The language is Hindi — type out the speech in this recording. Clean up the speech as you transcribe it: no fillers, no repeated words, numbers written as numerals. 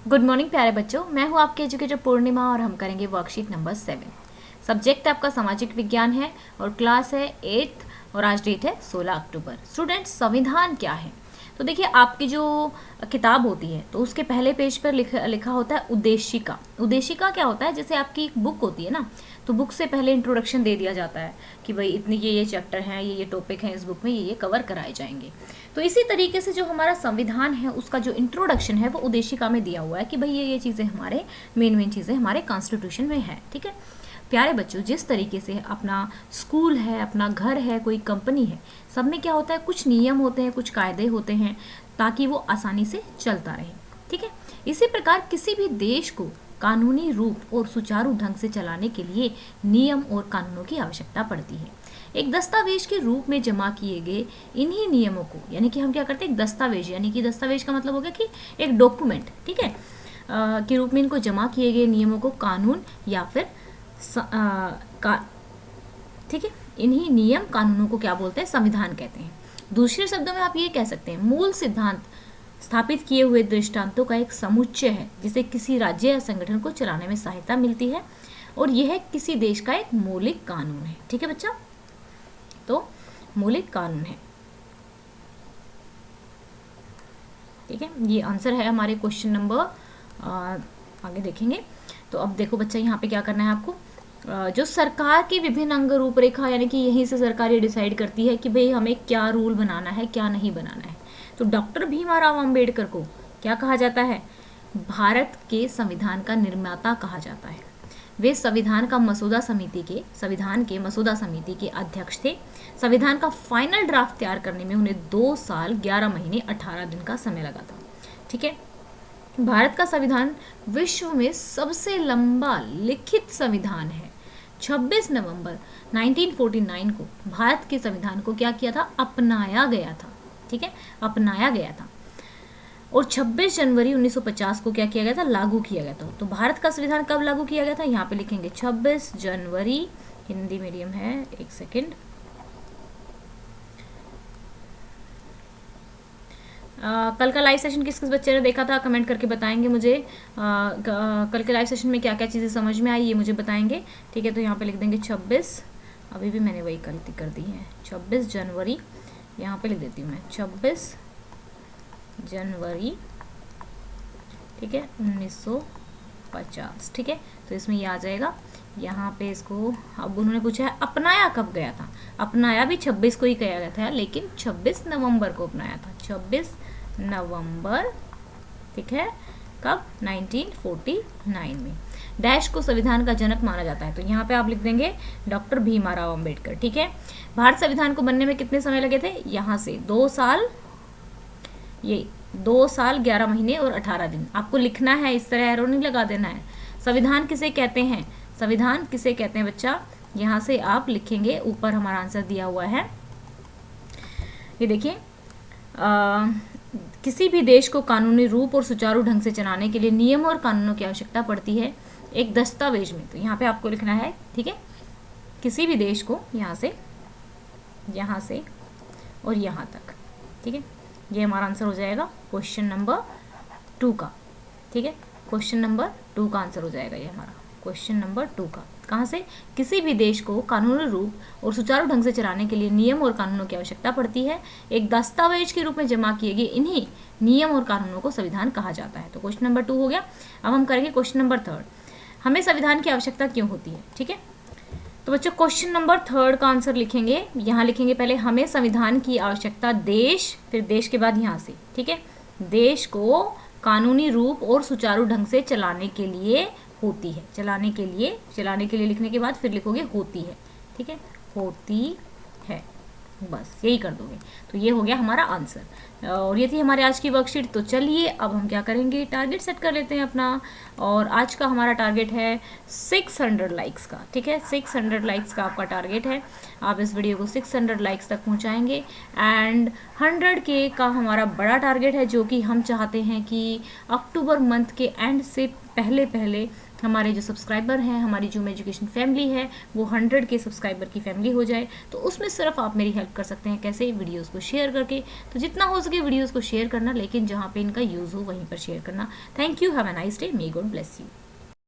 गुड मॉर्निंग प्यारे बच्चों, मैं हूं आपके एजुकेटर पूर्णिमा और हम करेंगे वर्कशीट नंबर 7। सब्जेक्ट आपका सामाजिक विज्ञान है और क्लास है 8th और आज डेट है 16 अक्टूबर। स्टूडेंट्स, संविधान क्या है? तो देखिए, आपकी जो किताब होती है तो उसके पहले पेज पर लिखा होता है उद्देशिका। उद्देशिका क्या होता है? जैसे आपकी एक बुक होती है ना, तो बुक से पहले इंट्रोडक्शन दे दिया जाता है कि भाई इतने ये चैप्टर हैं, ये टॉपिक हैं, इस बुक में ये कवर कराए जाएंगे। तो इसी तरीके से जो हमारा संविधान है उसका जो इंट्रोडक्शन है वो उद्देशिका में दिया हुआ है कि भाई ये चीज़ें हमारे मेन चीज़ें हमारे कॉन्स्टिट्यूशन में है। ठीक है प्यारे बच्चों, जिस तरीके से अपना स्कूल है, अपना घर है, कोई कंपनी है, सब में क्या होता है, कुछ नियम होते हैं, कुछ कायदे होते हैं ताकि वो आसानी से चलता रहे। ठीक है, इसी प्रकार किसी भी देश को कानूनी रूप और सुचारू ढंग से चलाने के लिए नियम और कानूनों की आवश्यकता पड़ती है। एक दस्तावेज के रूप में जमा किए गए इन्हीं नियमों को, यानी कि हम क्या करते हैं, एक दस्तावेज, यानी कि दस्तावेज का मतलब हो गया कि एक डॉक्यूमेंट, ठीक है, के रूप में इनको जमा किए गए नियमों को कानून या फिर ठीक है, इन्हीं नियम कानूनों को क्या बोलते हैं, संविधान कहते हैं। दूसरे शब्दों में आप ये कह सकते हैं मूल सिद्धांत स्थापित किए हुए दृष्टांतों का एक समुच्चय है जिसे किसी राज्य या संगठन को चलाने में सहायता मिलती है और यह किसी देश का एक मौलिक कानून है। ठीक है बच्चा, तो मौलिक कानून है। ठीक है, ये आंसर है हमारे क्वेश्चन नंबर। आगे देखेंगे तो अब देखो बच्चा, यहाँ पे क्या करना है आपको, जो सरकार की विभिन्न अंग रूपरेखा, यानी कि यहीं से सरकार ये डिसाइड करती है कि भाई हमें क्या रूल बनाना है, क्या नहीं बनाना है। तो डॉक्टर भीमराव अंबेडकर को क्या कहा जाता है, भारत के संविधान का निर्माता कहा जाता है। वे संविधान के मसौदा समिति के अध्यक्ष थे। संविधान का फाइनल ड्राफ्ट तैयार करने में उन्हें 2 साल 11 महीने 18 दिन का समय लगा था। ठीक है, भारत का संविधान विश्व में सबसे लंबा लिखित संविधान है। 26 नवंबर 1949 को भारत के संविधान को क्या किया था, अपनाया गया था। ठीक है, अपनाया गया था और 26 जनवरी 1950 को क्या किया गया था, लागू किया गया था। तो भारत का संविधान कब लागू किया गया था, यहाँ पे लिखेंगे 26 जनवरी, हिंदी मीडियम है, एक सेकेंड। कल का लाइव सेशन किस किस बच्चे ने देखा था, कमेंट करके बताएंगे मुझे। कल के लाइव सेशन में क्या क्या चीज़ें समझ में आई ये मुझे बताएंगे। ठीक है, तो यहाँ पे लिख देंगे 26, अभी भी मैंने वही गलती कर दी है, 26 जनवरी, यहाँ पे लिख देती हूँ मैं 26 जनवरी, ठीक है, 1950। ठीक है, तो इसमें ये आ जाएगा, यहाँ पे इसको अब उन्होंने पूछा है अपनाया कब गया था। अपनाया भी 26 को ही किया गया था, लेकिन 26 नवंबर को अपनाया था, 26 नवंबर। ठीक है, कब, 1949 में। डैश को संविधान का जनक माना जाता है, तो यहाँ पे आप लिख देंगे डॉक्टर भीमराव अंबेडकर। ठीक है, भारत संविधान को बनने में कितने समय लगे थे, यहाँ से 2 साल, ये 2 साल 11 महीने और 18 दिन आपको लिखना है, इस तरह एरो नहीं लगा देना है। संविधान किसे कहते हैं, संविधान किसे कहते हैं बच्चा, यहाँ से आप लिखेंगे, ऊपर हमारा आंसर दिया हुआ है, ये देखिए, किसी भी देश को कानूनी रूप और सुचारू ढंग से चलाने के लिए नियम और कानूनों की आवश्यकता पड़ती है एक दस्तावेज में। तो यहाँ पे आपको लिखना है, ठीक है, किसी भी देश को यहाँ से और यहाँ तक। ठीक है, ये हमारा आंसर हो जाएगा क्वेश्चन नंबर 2 का। ठीक है, क्वेश्चन नंबर 2 का आंसर हो जाएगा ये हमारा, क्वेश्चन नंबर 2 का। कहाँ से, किसी भी देश को कानूनी रूप और सुचारू ढंग से चलाने के लिए नियम और कानूनों की आवश्यकता पड़ती है एक दस्तावेज के रूप में जमा किए गए इन्हीं नियम और कानूनों को संविधान कहा जाता है। तो क्वेश्चन नंबर 2 हो गया। अब हम करेंगे क्वेश्चन नंबर 3, हमें संविधान की आवश्यकता क्यों होती है। ठीक है, तो बच्चों क्वेश्चन नंबर 3 का आंसर लिखेंगे, यहाँ लिखेंगे पहले हमें संविधान की आवश्यकता देश, फिर देश के बाद यहाँ से, ठीक है, देश को कानूनी रूप और सुचारू ढंग से चलाने के लिए होती है। चलाने के लिए लिखने के बाद फिर लिखोगे होती है। ठीक है, होती है, बस यही कर दोगे। तो ये हो गया हमारा आंसर और ये थी हमारे आज की वर्कशीट। तो चलिए अब हम क्या करेंगे, टारगेट सेट कर लेते हैं अपना, और आज का हमारा टारगेट है 600 लाइक्स का। ठीक है, 600 लाइक्स का आपका टारगेट है, आप इस वीडियो को 600 लाइक्स तक पहुंचाएंगे। एंड 100K का हमारा बड़ा टारगेट है जो कि हम चाहते हैं कि अक्टूबर मंथ के एंड से पहले पहले हमारे जो सब्सक्राइबर हैं, हमारी जूम एजुकेशन फैमिली है वो 100 के सब्सक्राइबर की फैमिली हो जाए। तो उसमें सिर्फ आप मेरी हेल्प कर सकते हैं, कैसे? वीडियोस को शेयर करके। तो जितना हो सके वीडियोस को शेयर करना, लेकिन जहाँ पे इनका यूज़ हो वहीं पर शेयर करना। Thank you, have a nice day, may God bless you.